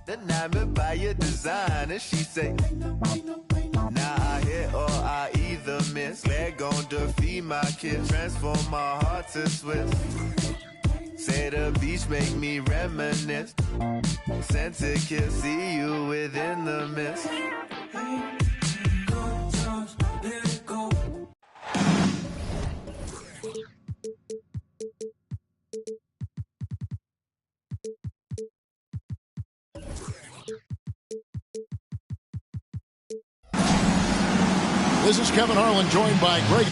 Enamored by your design, and she say, now I hit or I either miss. Glad gon' defeat my kiss, transform my heart to Swiss. Say the beach make me reminisce. Sent to kiss, see you within the mist. This is Kevin Harlan, joined by Greg.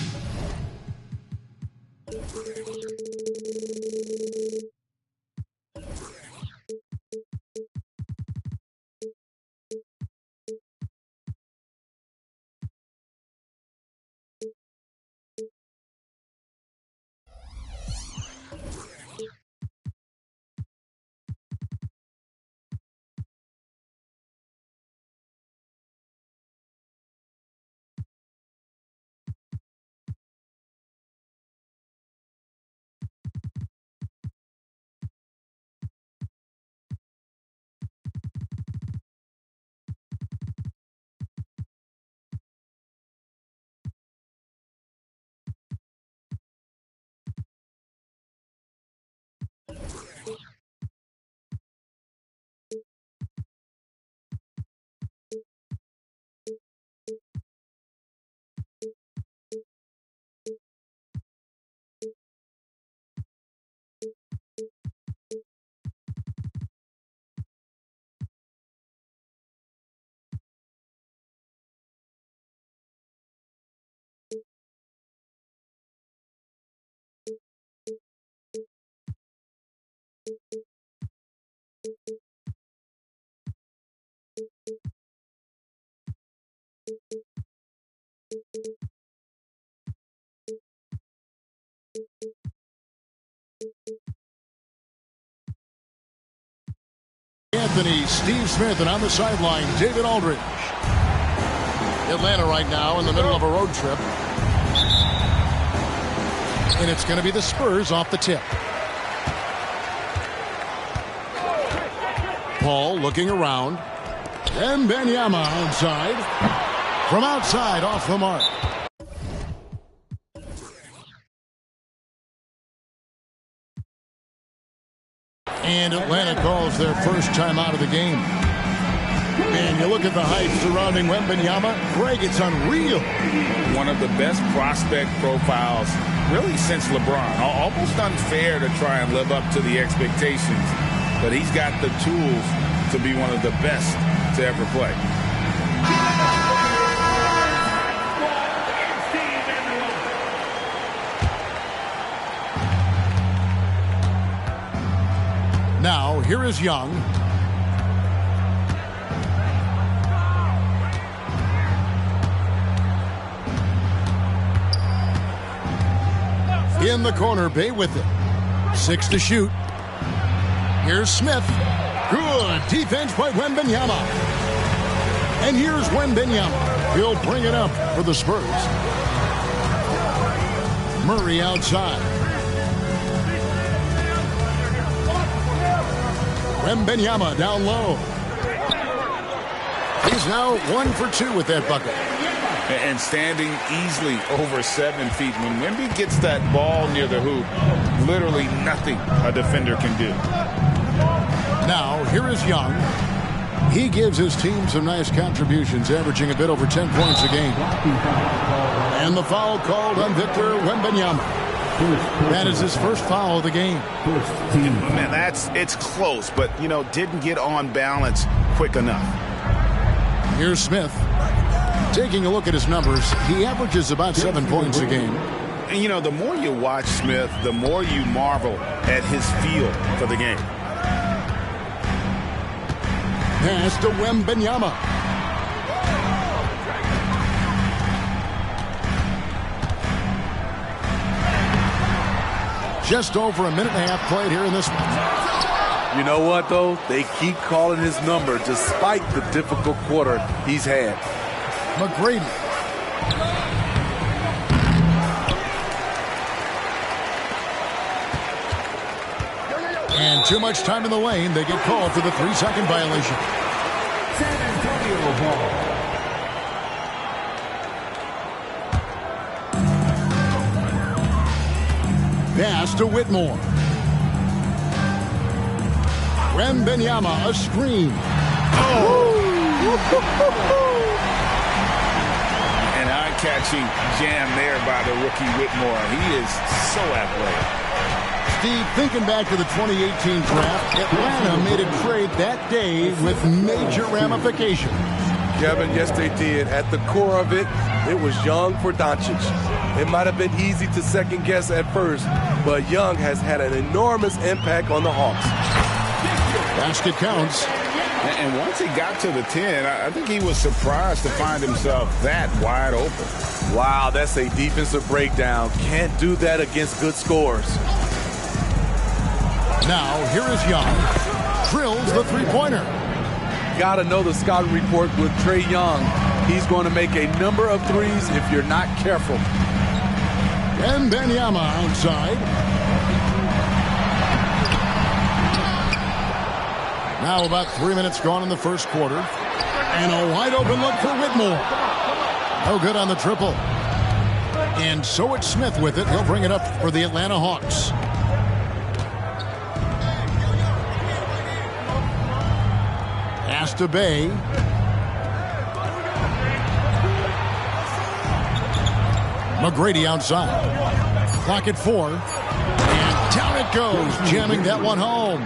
Anthony, Steve Smith, and on the sideline, David Aldridge. Atlanta right now in the middle of a road trip. And it's going to be the Spurs off the tip. Paul looking around. And Wembanyama outside. From outside, off the mark. And Atlanta calls their first time out of the game. And you look at the hype surrounding Wembanyama. Greg, it's unreal. One of the best prospect profiles really since LeBron. Almost unfair to try and live up to the expectations. But he's got the tools to be one of the best to ever play. Now, here is Young. In the corner, Bay with it. 6 to shoot. Here's Smith. Good defense by Wembanyama. And here's Wembanyama. He'll bring it up for the Spurs. Murray outside. Wembanyama down low. He's now 1 for 2 with that bucket. And standing easily over 7 feet. When Wemby gets that ball near the hoop, literally nothing a defender can do. Now, here is Young. He gives his team some nice contributions, averaging a bit over 10 points a game. And the foul called on Victor Wembanyama. That is his first foul of the game. Man, it's close, but, didn't get on balance quick enough. Here's Smith. Taking a look at his numbers, he averages about 7 points a game. And, the more you watch Smith, the more you marvel at his feel for the game. Pass to Wembanyama. Just over a minute and a half played here in this one. You know what, though? They keep calling his number despite the difficult quarter he's had. McGrady. And too much time in the lane. They get called for the 3-second violation. San Antonio ball. Pass to Whitmore. Wembanyama, a screen. An eye-catching jam there by the rookie Whitmore. He is so athletic. Steve, thinking back to the 2018 draft, Atlanta made a trade that day with major ramifications. Kevin, yes, they did. At the core of it, it was Young for Doncic. It might have been easy to second guess at first, but Young has had an enormous impact on the Hawks. Basket counts. And once he got to the 10, I think he was surprised to find himself that wide open. Wow, that's a defensive breakdown. Can't do that against good scores. Now, here is Young. Drills the three-pointer. Got to know the scouting report with Trae Young. He's going to make a number of threes if you're not careful. And Wembanyama outside. Now about 3 minutes gone in the first quarter. And a wide open look for Whitmore. No good on the triple. And so it's Smith with it. He'll bring it up for the Atlanta Hawks. Pass to Bay. McGrady outside. Clock at 4. And down it goes, jamming that one home.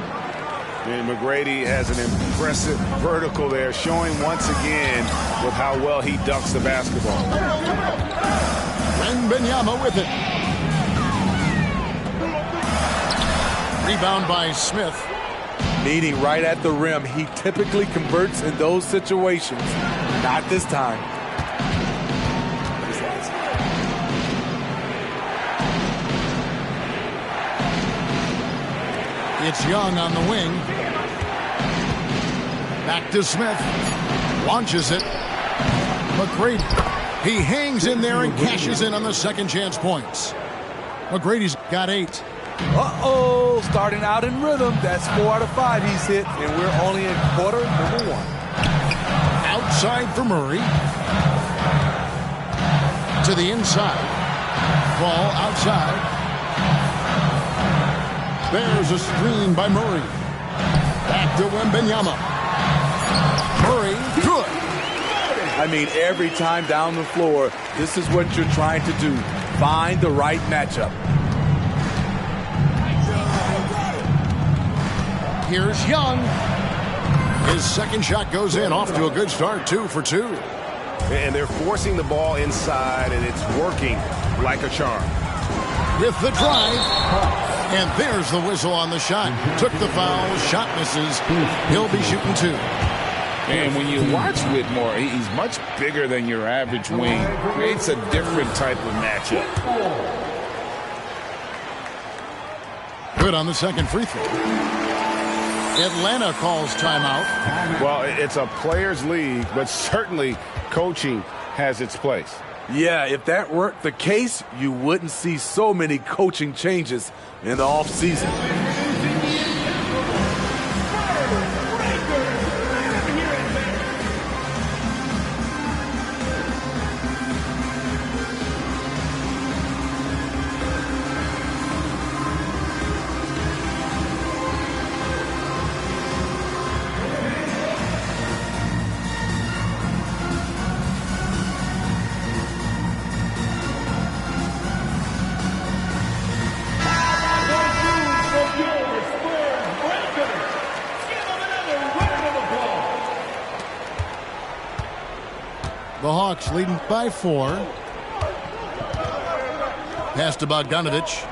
And McGrady has an impressive vertical there, showing once again with how well he ducks the basketball. Wembanyama with it. Rebound by Smith. Meeting right at the rim. He typically converts in those situations. Not this time. It's Young on the wing. Back to Smith. Launches it. McGrady. He hangs in there and cashes in on the second chance points. McGrady's got 8. Uh-oh, starting out in rhythm. That's 4 out of 5 he's hit, and we're only in quarter number 1. Outside for Murray. To the inside. Ball outside. There's a screen by Murray. Back to Wembanyama. Murray, good. I mean, every time down the floor, this is what you're trying to do. Find the right matchup. Here's Young. His second shot goes in, off to a good start, 2 for 2. And they're forcing the ball inside, and it's working like a charm. With the drive. And there's the whistle on the shot. Took the foul. Shot misses. He'll be shooting 2. And when you watch Whitmore, he's much bigger than your average wing. Creates a different type of matchup. Good on the second free throw. Atlanta calls timeout. Well, it's a players' league, but certainly coaching has its place. Yeah, if that weren't the case, you wouldn't see so many coaching changes in the offseason. The Hawks leading by 4. Pass to Bogdanovich.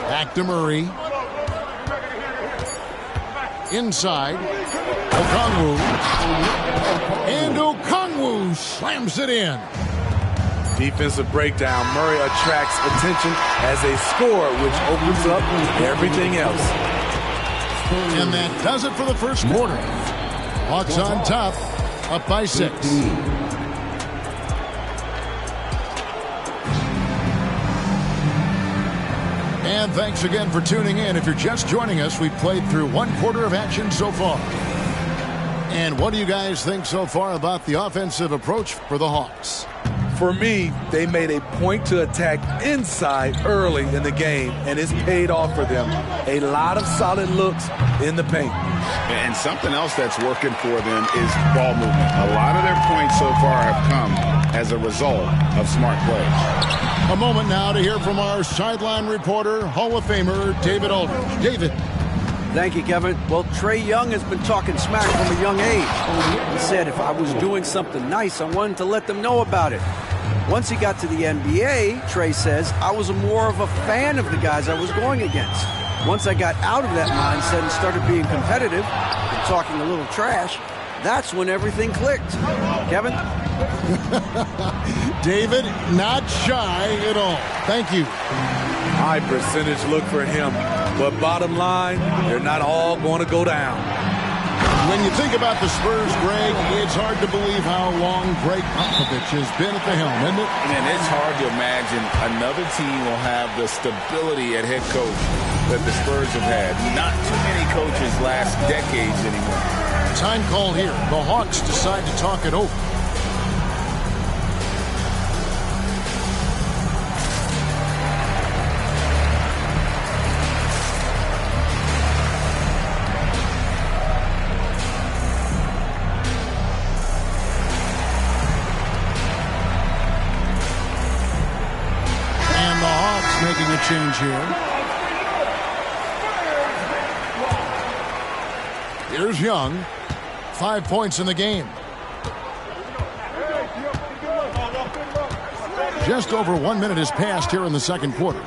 Back to Murray. Inside. Okongwu. And Okongwu slams it in. Defensive breakdown. Murray attracts attention as a scorer, which opens up everything else. And that does it for the first quarter. Hawks on top, up by 6. And thanks again for tuning in. If you're just joining us, we've played through 1/4 of action so far. And what do you guys think so far about the offensive approach for the Hawks? For me, they made a point to attack inside early in the game, and it's paid off for them. A lot of solid looks in the paint. And something else that's working for them is ball movement. A lot of their points so far have come as a result of smart plays. A moment now to hear from our sideline reporter, Hall of Famer David Aldridge. David. Thank you, Kevin. Well, Trae Young has been talking smack from a young age. He said if I was doing something nice, I wanted to let them know about it. Once he got to the NBA, Trae says, I was more of a fan of the guys I was going against. Once I got out of that mindset and started being competitive and talking a little trash, that's when everything clicked. Kevin? David, not shy at all. Thank you. High percentage look for him. But bottom line, they're not all going to go down. When you think about the Spurs, Greg, it's hard to believe how long Greg Popovich has been at the helm, isn't it? And it's hard to imagine another team will have the stability at head coach that the Spurs have had. Not too many coaches last decades anymore. Time call here. The Hawks decide to talk it over. Making a change here. Here's Young. 5 points in the game. Just over 1 minute has passed here in the second quarter.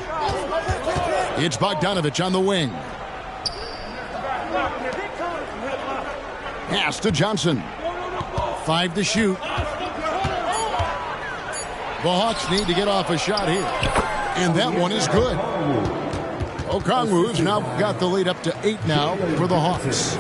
It's Bogdanovich on the wing. Pass to Johnson. 5 to shoot. The Hawks need to get off a shot here. And that one is good. Okongwu's now got the lead up to 8 now for the Hawks.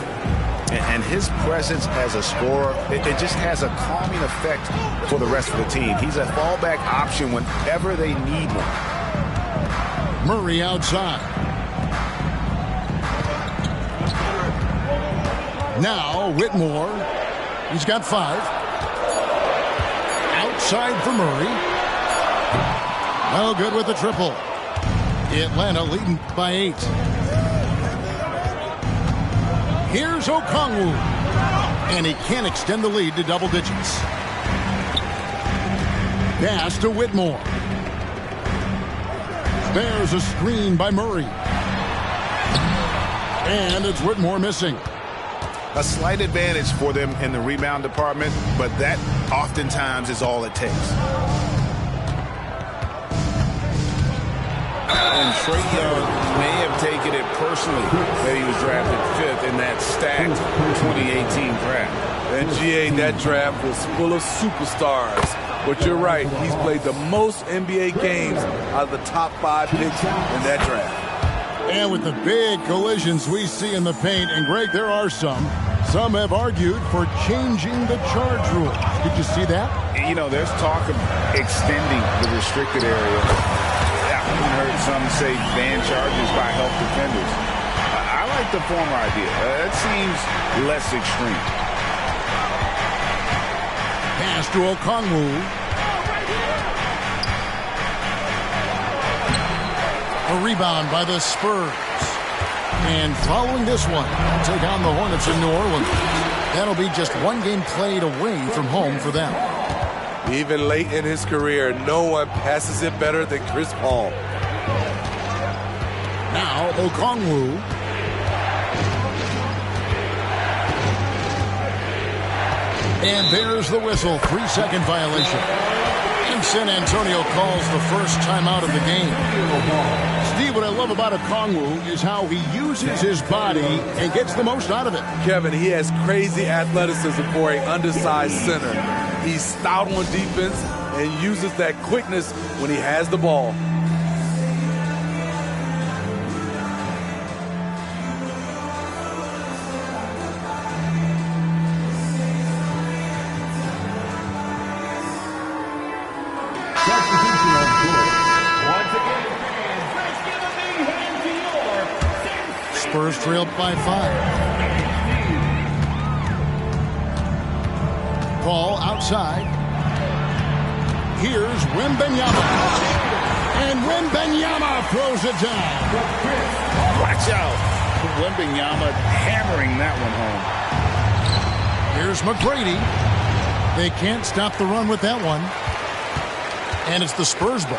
And his presence as a scorer, it just has a calming effect for the rest of the team. He's a fallback option whenever they need one. Murray outside. Now Whitmore. He's got 5. Outside for Murray. No good with the triple. Atlanta leading by 8. Here's Okongwu. And he can't extend the lead to double digits. Pass to Whitmore. There's a screen by Murray. And it's Whitmore missing. A slight advantage for them in the rebound department, but that oftentimes is all it takes. And Trae Young may have taken it personally that he was drafted 5th in that stacked 2018 draft. And GA, that draft was full of superstars. But you're right, he's played the most NBA games out of the top 5 picks in that draft. And with the big collisions we see in the paint, and Greg, there are some have argued for changing the charge rule. Did you see that? You know, there's talk of extending the restricted area. I've heard some say ban charges by help defenders. I like the former idea. It seems less extreme. Pass to Okongwu. A rebound by the Spurs. And following this one, take on the Hornets in New Orleans. That'll be just 1 game played away from home for them. Even late in his career, no one passes it better than Chris Paul. Now Okongwu. And there's the whistle. 3-second violation. And San Antonio calls the first timeout of the game. Steve, what I love about Okongwu is how he uses his body and gets the most out of it. Kevin, he has crazy athleticism for an undersized center. He's stout on defense and uses that quickness when he has the ball. Once again, fans, let's give a big hand Spurs trailed by 5. Ball outside. Here's Wembanyama. And Wembanyama throws it down. Watch out. Wembanyama hammering that one home. Here's McGrady. They can't stop the run with that one. And it's the Spurs ball.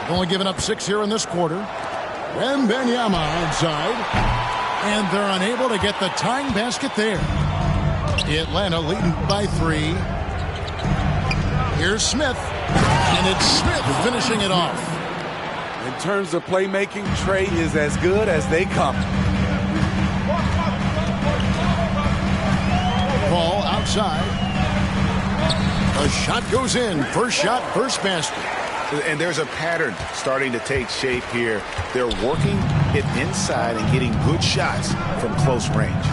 Only given up 6 here in this quarter. Wembanyama inside. And they're unable to get the tying basket there. Atlanta leading by 3. Here's Smith. And it's Smith finishing it off. In terms of playmaking, Trey is as good as they come. Ball outside. A shot goes in. First shot, first basket. And there's a pattern starting to take shape here. They're working it inside and getting good shots from close range.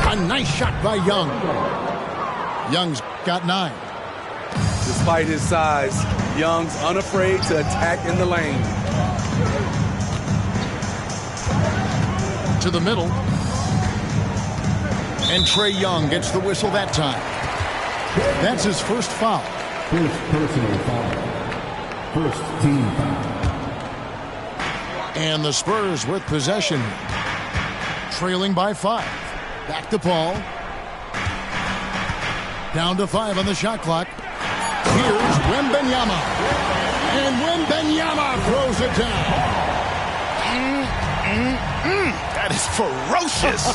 A nice shot by Young. Young's got 9. Despite his size, Young's unafraid to attack in the lane. To the middle. And Trey Young gets the whistle that time. That's his first foul. First personal foul. First team foul. And the Spurs with possession. Trailing by 5. Back to Paul. Down to 5 on the shot clock. Here's Wembanyama. And Wembanyama throws it down. That is ferocious.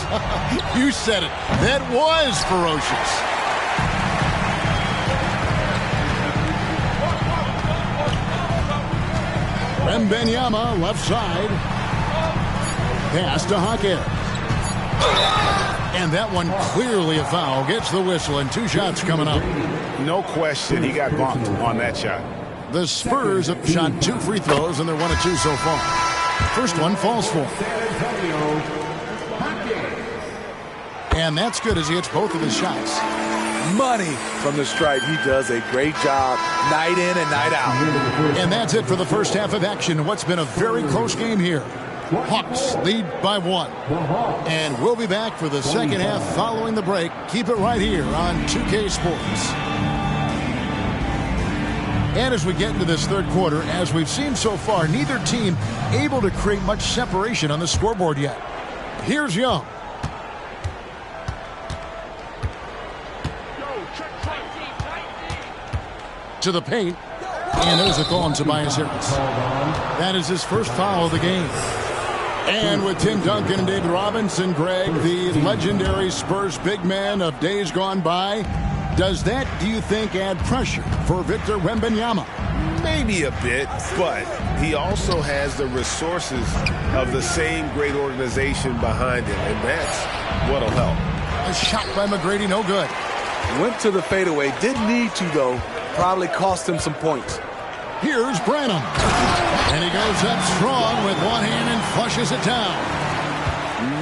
You said it. That was ferocious. Wembanyama left side. Pass to Hawkins. And that one clearly a foul. Gets the whistle and 2 shots coming up. No question, he got bumped on that shot. The Spurs have shot 2 free throws and they're 1 of 2 so far. First one falls for him. And that's good as he hits both of his shots. Money from the stripe. He does a great job night in and night out. And that's it for the first half of action. What's been a very close game here. Hawks lead by 1. And we'll be back for the second half following the break. Keep it right here on 2K Sports. And as we get into this third quarter, as we've seen so far, neither team able to create much separation on the scoreboard yet. Here's Young. To the paint. And there's a call on Tobias Harris. That is his first foul of the game. And with Tim Duncan and David Robinson, Greg, the legendary Spurs big man of days gone by, does that, do you think, add pressure for Victor Wembanyama? Maybe a bit, but he also has the resources of the same great organization behind him, and that's what'll help. A shot by McGrady, no good. Went to the fadeaway. Didn't need to, though. Probably cost him some points. Here's Branham. And he goes up strong with one hand and flushes it down.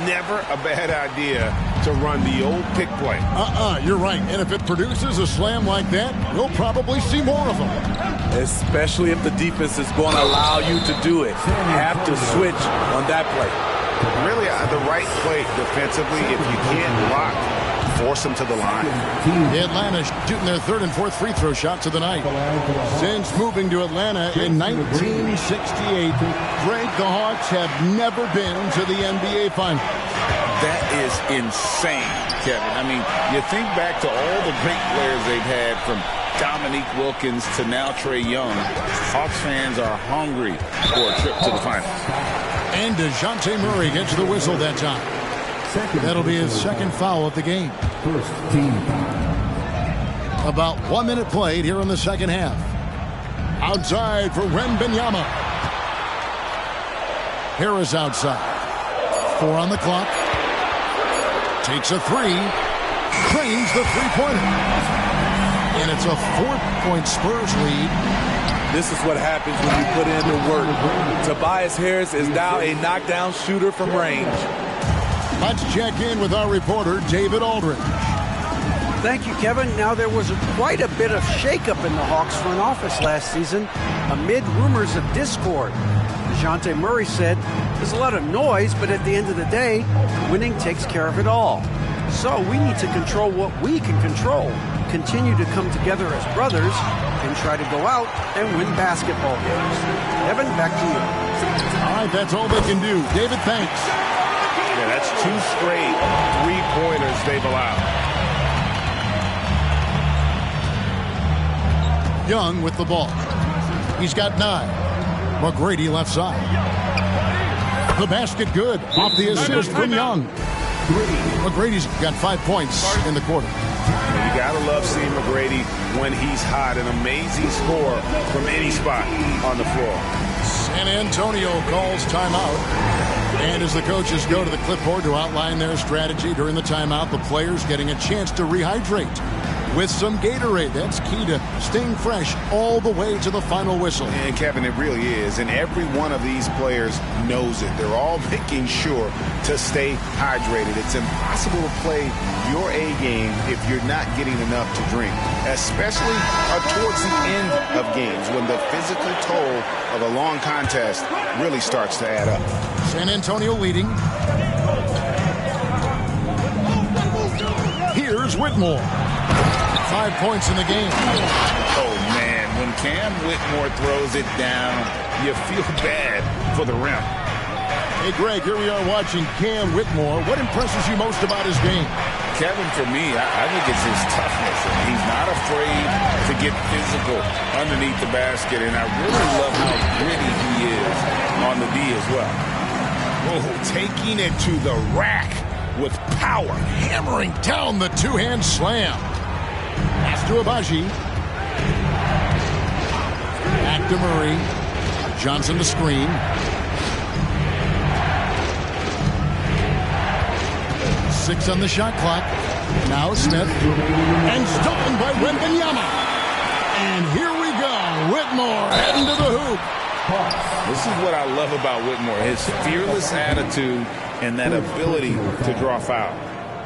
Never a bad idea to run the old pick play. You're right. And if it produces a slam like that, we'll probably see more of them. Especially if the defense is going to allow you to do it. Have to switch on that play. Really, the right play defensively, if you can't block, force them to the line. Atlanta shooting their 3rd and 4th free throw shots of the night. Since moving to Atlanta in 1968, Greg, the Hawks have never been to the NBA Finals. That is insane, Kevin. I mean, you think back to all the great players they've had, from Dominique Wilkins to now Trey Young. Hawks fans are hungry for a trip to the finals. And DeJounte Murray gets the whistle that time. That'll be his second foul of the game. First team foul. About 1 minute played here in the second half. Outside for Wembanyama. Harris outside. 4 on the clock. Takes a 3. Cranes the three-pointer. And it's a 4-point Spurs lead. This is what happens when you put in the work. Tobias Harris is now a knockdown shooter from range. Let's check in with our reporter, David Aldridge. Thank you, Kevin. Now, there was quite a bit of shakeup in the Hawks front office last season amid rumors of discord. DeJounte Murray said, "There's a lot of noise, but at the end of the day, winning takes care of it all. So we need to control what we can control, continue to come together as brothers, and try to go out and win basketball games." Kevin, back to you. All right, that's all they can do. David, thanks. Yeah, that's 2 straight 3-pointers they've allowed. Young with the ball. He's got 9. McGrady left side. The basket good. Off the assist from Young. McGrady's got 5 points in the quarter. You gotta love seeing McGrady when he's hot. An amazing score from any spot on the floor. San Antonio calls timeout. And as the coaches go to the clipboard to outline their strategy during the timeout, the players getting a chance to rehydrate with some Gatorade. That's key to staying fresh all the way to the final whistle. And Kevin, it really is. And every one of these players knows it. They're all making sure to stay hydrated. It's impossible to play your A game if you're not getting enough to drink, especially towards the end of games when the physical toll of a long contest really starts to add up. San Antonio leading. Here's Whitmore. 5 points in the game. Oh, man, when Cam Whitmore throws it down, you feel bad for the rim. Hey, Greg, here we are watching Cam Whitmore. What impresses you most about his game? Kevin, for me, I think it's his toughness. And he's not afraid to get physical underneath the basket, and I really love how gritty he is on the D as well. Oh, taking it to the rack with power, hammering down the two-hand slam. Pass to Abaji. Back to Murray. Johnson the screen. Six on the shot clock. Now Smith. And stolen by Wembanyama. And here we go. Whitmore heading to the hoop. This is what I love about Whitmore, his fearless attitude and that ability to draw foul.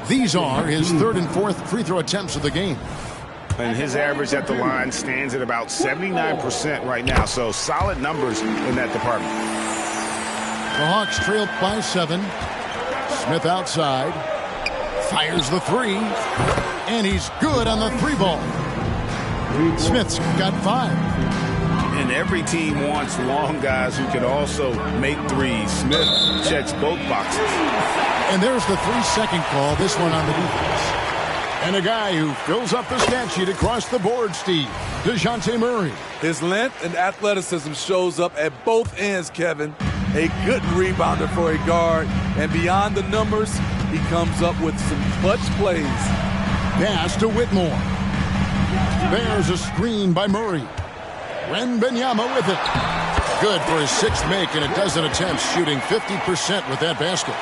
These are his 3rd and 4th free throw attempts of the game. And his average at the line stands at about 79% right now, so solid numbers in that department. The Hawks trail by 7. Smith outside. Fires the 3. And he's good on the 3 ball. Smith's got 5. And every team wants long guys who can also make threes. Smith checks both boxes. And there's the 3-second call, this one on the defense. And a guy who fills up the stat sheet across the board, Steve, DeJounte Murray. His length and athleticism shows up at both ends, Kevin. A good rebounder for a guard. And beyond the numbers, he comes up with some clutch plays. Pass to Whitmore. There's a screen by Murray. Wembanyama with it. Good for his 6th make and a dozen attempts, shooting 50% with that basket.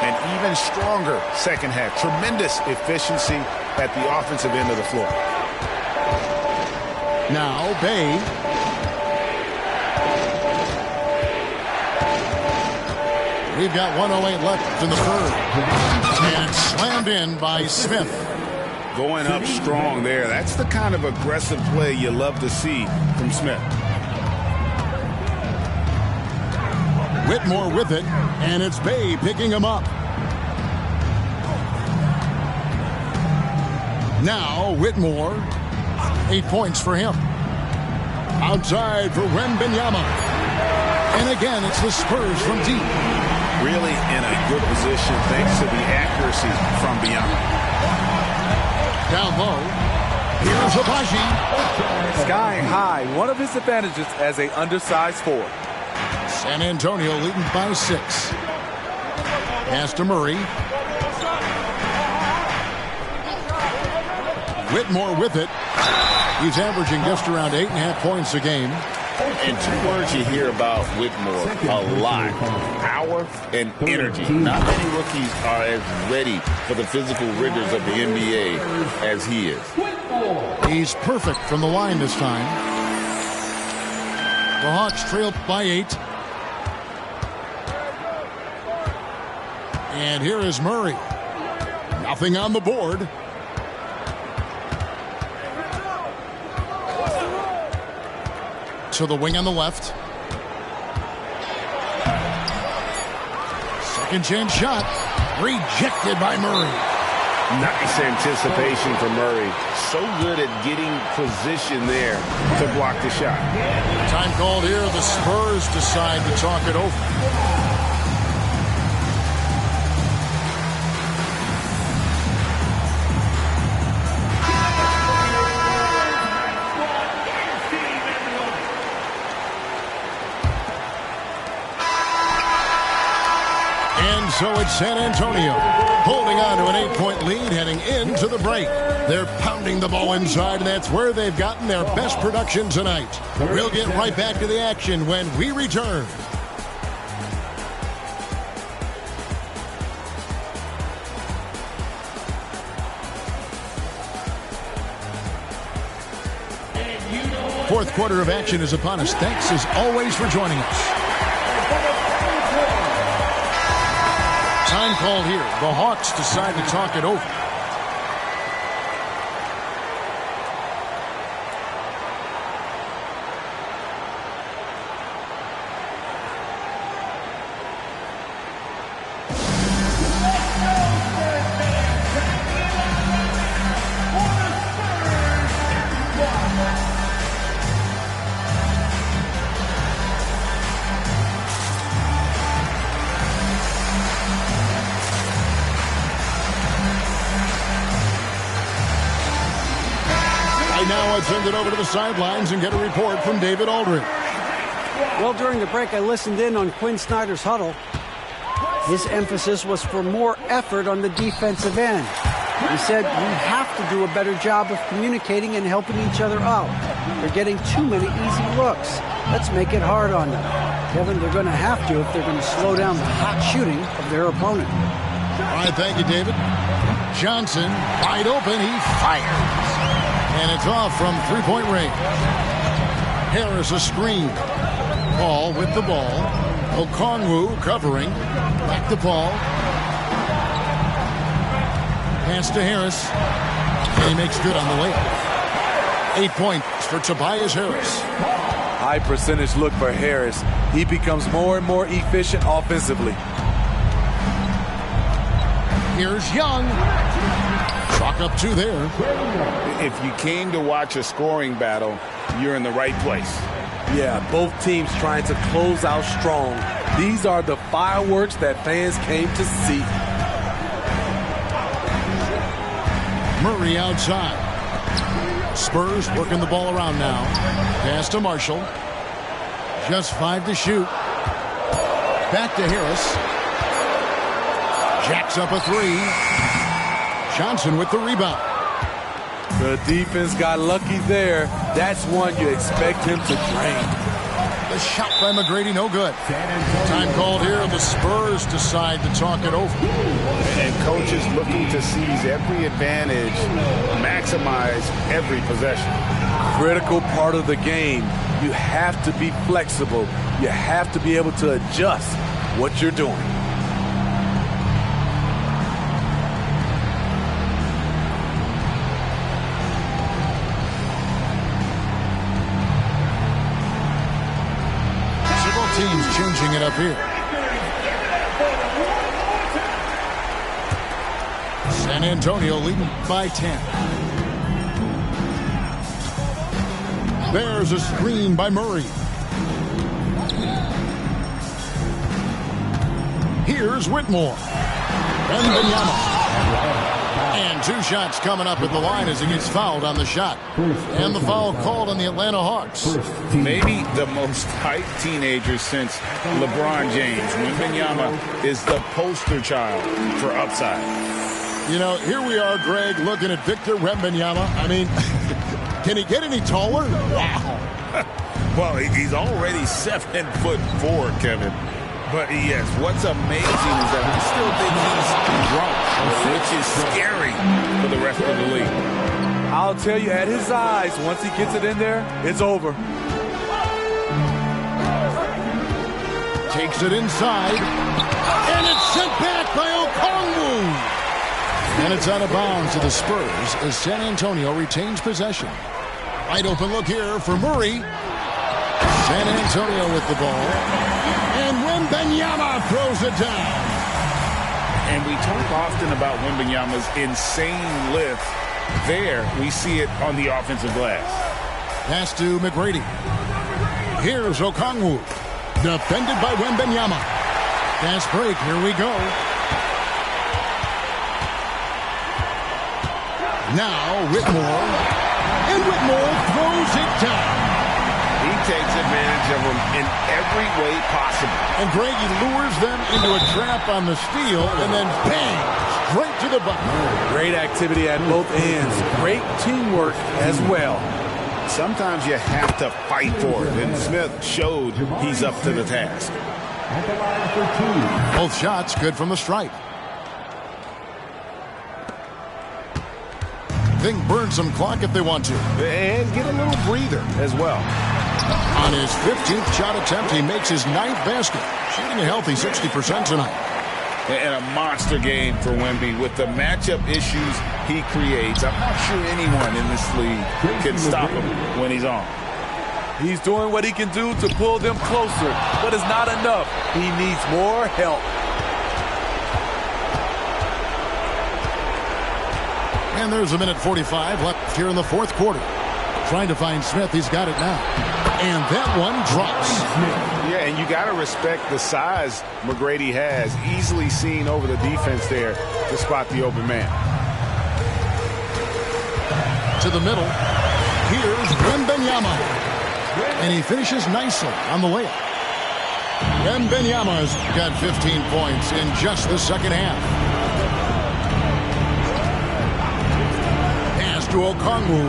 And even stronger second half. Tremendous efficiency at the offensive end of the floor. Now Bay. We've got 1:08 left in the 3rd. And it's slammed in by Smith. Going up strong there. That's the kind of aggressive play you love to see from Smith. Whitmore with it, and it's Bay picking him up. Now Whitmore, 8 points for him. Outside for Wembanyama. And again, it's the Spurs from deep. Really in a good position thanks to the accuracy from Biyama. Down low, here's Abaji. Sky high, one of his advantages as a undersized forward. San Antonio leading by 6. Pass to Murray. Whitmore with it. He's averaging just around 8.5 points a game. And 2 words you hear about Whitmore a lot: power and energy. Not many rookies are as ready for the physical rigors of the NBA as he is. He's perfect from the line this time. The Hawks trail by 8. And here is Murray. Nothing on the board. to the wing on the left. Second chance shot. Rejected by Murray. Nice anticipation for Murray. So good at getting position there to block the shot. Time called here. The Spurs decide to talk it over. So it's San Antonio holding on to an 8-point lead heading into the break. They're pounding the ball inside, and that's where they've gotten their best production tonight. We'll get right back to the action when we return. Fourth quarter of action is upon us. Thanks as always for joining us. Time called here. The Hawks decide to talk it over. Now let's send it over to the sidelines and get a report from David Aldridge. Well, during the break, I listened in on Quinn Snyder's huddle. His emphasis was for more effort on the defensive end. He said, we have to do a better job of communicating and helping each other out. They're getting too many easy looks. Let's make it hard on them. Kevin, they're going to have to if they're going to slow down the hot shooting of their opponent. All right, thank you, David. Johnson, wide open, he fires. And it's off from three-point range. Harris a screen. Paul with the ball. Okongwu covering. Back to Paul. Pass to Harris. And he makes good on the layup. 8 points for Tobias Harris. High percentage look for Harris. He becomes more and more efficient offensively. Here's Young. Chalk up two there. If you came to watch a scoring battle, you're in the right place. Yeah, both teams trying to close out strong. These are the fireworks that fans came to see. Murray outside. Spurs working the ball around now. Pass to Marshall. Just 5 to shoot. Back to Harris. Jacks up a 3. Johnson with the rebound. The defense got lucky there. That's one you expect him to drain. The shot by McGrady, no good. Time called here. The Spurs decide to talk it over. And coaches looking to seize every advantage, maximize every possession. Critical part of the game. You have to be flexible. You have to be able to adjust what you're doing. Teams changing it up here. San Antonio leading by 10. There's a screen by Murray. Here's Whitmore. Wembanyama. And 2 shots coming up at the line as he gets fouled on the shot. And the foul called on the Atlanta Hawks. Maybe the most hyped teenager since LeBron James. Wembanyama is the poster child for upside. You know, here we are, Greg, looking at Victor Wembanyama. I mean, can he get any taller? Wow. Well, he's already 7'4", Kevin. But yes, what's amazing is that I still think he's grown, which is scary for the rest of the league. I'll tell you, at his eyes, once he gets it in there, it's over. Takes it inside, and it's sent back by Okongwu. And it's out of bounds to the Spurs as San Antonio retains possession. Wide open look here for Murray. San Antonio with the ball. And Wembanyama throws it down. And we talk often about Wembanyama's insane lift. There, we see it on the offensive glass. Pass to McGrady. Here's Okongwu. Defended by Wembanyama. Fast break. Here we go. Now Whitmore. And Whitmore throws it down. He takes advantage of them in every way possible. And Greg, he lures them into a trap on the steal and then bang, straight to the bucket. Great activity at both ends. Great teamwork as well. Sometimes you have to fight for it, and Smith showed he's up to the task. At the line for 2. Both shots good from the stripe. They can burn some clock if they want to. And get a little breather as well. On his 15th shot attempt, he makes his 9th basket, shooting a healthy 60% tonight. And a monster game for Wemby with the matchup issues he creates. I'm not sure anyone in this league can stop him when he's on. He's doing what he can do to pull them closer, but it's not enough. He needs more help. And there's a minute 45 left here in the fourth quarter. Trying to find Smith. He's got it now. And that one drops. Yeah, and you got to respect the size McGrady has. Easily seen over the defense there to spot the open man. To the middle. Here's Wembanyama. And he finishes nicely on the layup. Wembanyama's got 15 points in just the second half. Pass to Okongwu.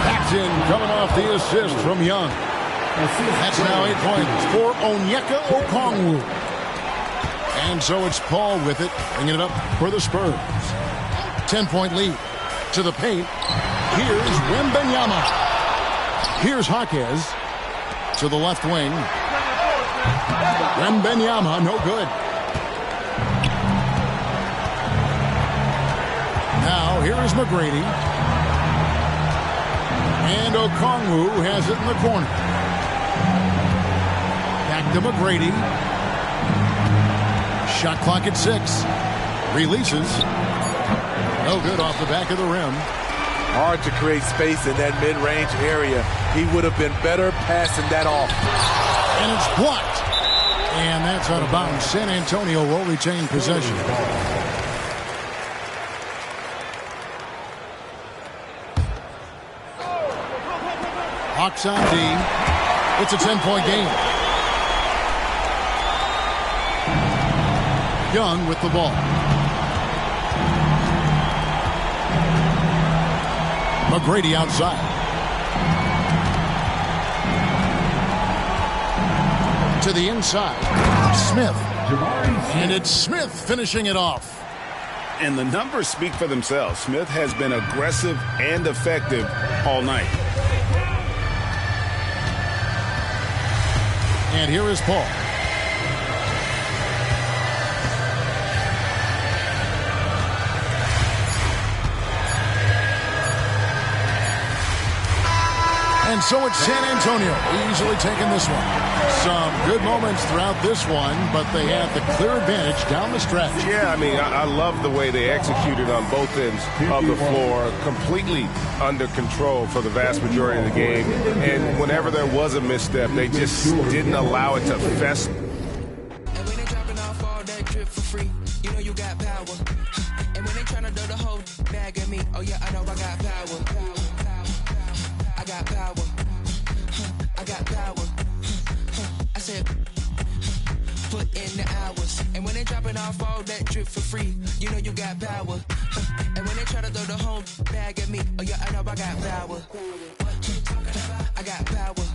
Paxton coming off the assist from Young. That's now 8 points for Onyeka Okongwu. And so it's Paul with it, bringing it up for the Spurs. 10-point lead to the paint. Here's Wembanyama. Here's Jaquez to the left wing. Wembanyama, no good. Now here is McGrady. And Okongwu has it in the corner. Back to McGrady. Shot clock at 6. Releases. No good off the back of the rim. Hard to create space in that mid-range area. He would have been better passing that off. And it's blocked. And that's out of bounds. San Antonio will retain possession. Hawks on D. It's a 10-point game. Young with the ball. McGrady outside. To the inside. Smith. And it's Smith finishing it off. And the numbers speak for themselves. Smith has been aggressive and effective all night. And here is Paul. And so it's San Antonio easily taking this one. Some good moments throughout this one, but they had the clear advantage down the stretch. Yeah, I mean, I love the way they executed on both ends of the floor. Completely under control for the vast majority of the game. And whenever there was a misstep, they just didn't allow it to fester. And when they dropping off all that drip for free, you know you got power. And when they trying to do the whole bag at me, oh yeah, I know I got power. I got power. I got power. I said, put in the hours. And when they dropping off all that drip for free, you know you got power. And when they try to throw the whole bag at me, oh yeah, I know I got power. I got power.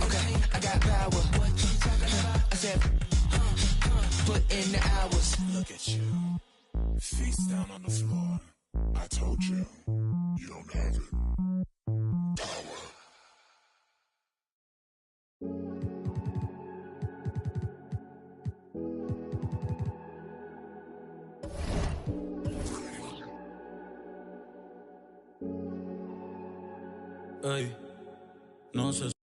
Okay, I got power. I said, put in the hours. Look at you, face down on the floor. I told you, you don't have it. Power. Ay, no sé.